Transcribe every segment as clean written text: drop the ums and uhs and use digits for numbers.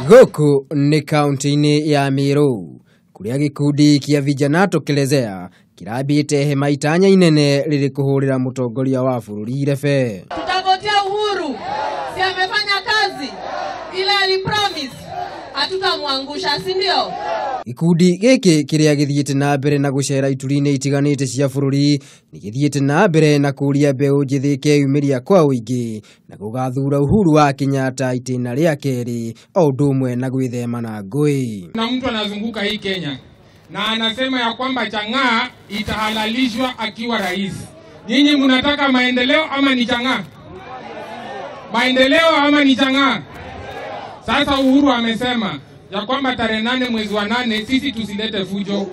Gũkũ nĩ kaunti-inĩ ya Meru, kũrĩa gĩkundi kĩa vijana tokelezea kirambĩte hema itanya inene rĩrĩ kũhũrĩra mũtongoria wa bũrũri Irebe. Tutavotia Uhuru, si amefanya kazi ile alipromise, hatutamwangusha, si ndio? Gĩkundi gĩkĩ kĩrĩa gĩthiĩte na mbere na gũcera ituri-inĩ itiganĩte cia bũrũri nĩ gĩthiĩte na mbere na kũria mbeũ njĩthĩ keyumĩria kwa ũingĩ na gũgathura Uhuru wa Kenyatta itĩna rĩa kerĩ o ũndũ ũmwe na gwĩthema na ngũĩ. Na mtu anazunguka hii Kenya na anasema ya kwamba chang'aa itahalalishwa akiwa rais. Nyinyi mnataka maendeleo ama ni chang'aa? Maendeleo ama ni chang'aa? Sasa Uhuru amesema ya kwamba tarehe 8 mwezi wa 8 sisi tusilete fujo.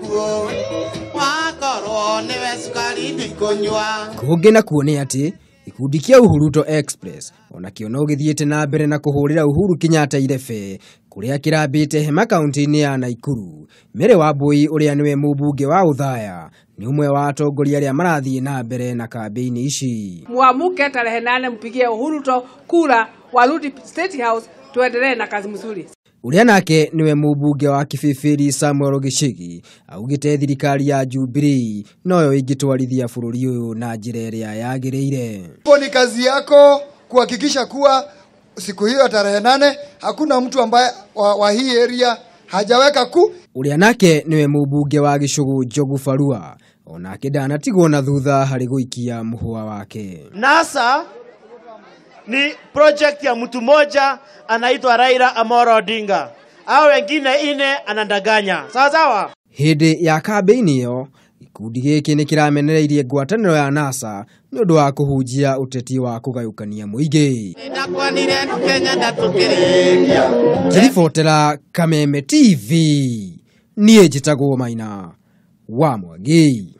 Kũngĩ na kuone atĩ gĩkundi kĩa Uhuruto Express ona kĩo no gĩthiĩte na mbere na kũhũrĩra Uhuru Kenyatta Irebe kũrĩa kĩrambĩte hema kaunti-inĩ ya Nakuru. Mary Wambui ũrĩa nĩwe mũmbunge wa Uthaya ni umwe wa atongoria arĩa marathiĩ na mbere na kambĩini ici. Muamuke tarehe 8 mpigie Uhuruto kura, warudi State House, tuendelee na kazi mzuri. Uria nake niwe mũmbunge wa Kibĩbĩri Samuel Gĩchĩgi augĩte thirikari ya Jubilee noyo ingĩtwarithia bũrũri ũyũ na njĩra ĩrĩa yagĩrĩire. Ni kazi yako kuhakikisha kuwa siku hiyo tarehe 8 hakuna mtu ambaye wa hii area hajaweka ku. Uria nake niwe mũmbunge wa Gĩcũgũ Njogu Barua onake ndanatigwo na thutha harĩ gũikia mũhũa wake. NASA ni project ya mtu moja anaitwa Raila Amolo Odinga. Hao wengine ine anandaganya. Sawa sawa? Hĩndĩ ya kambĩini ĩyo gĩkundi gĩkĩ nĩ kĩramenereirie ngwatanĩro ya NASA nĩ ũndũ wa kũhunjia ũteti wa kũgayũkania mũingĩ. Ngĩribotera Kameme TV, niĩ njĩtagwo Maina wa Mwangi.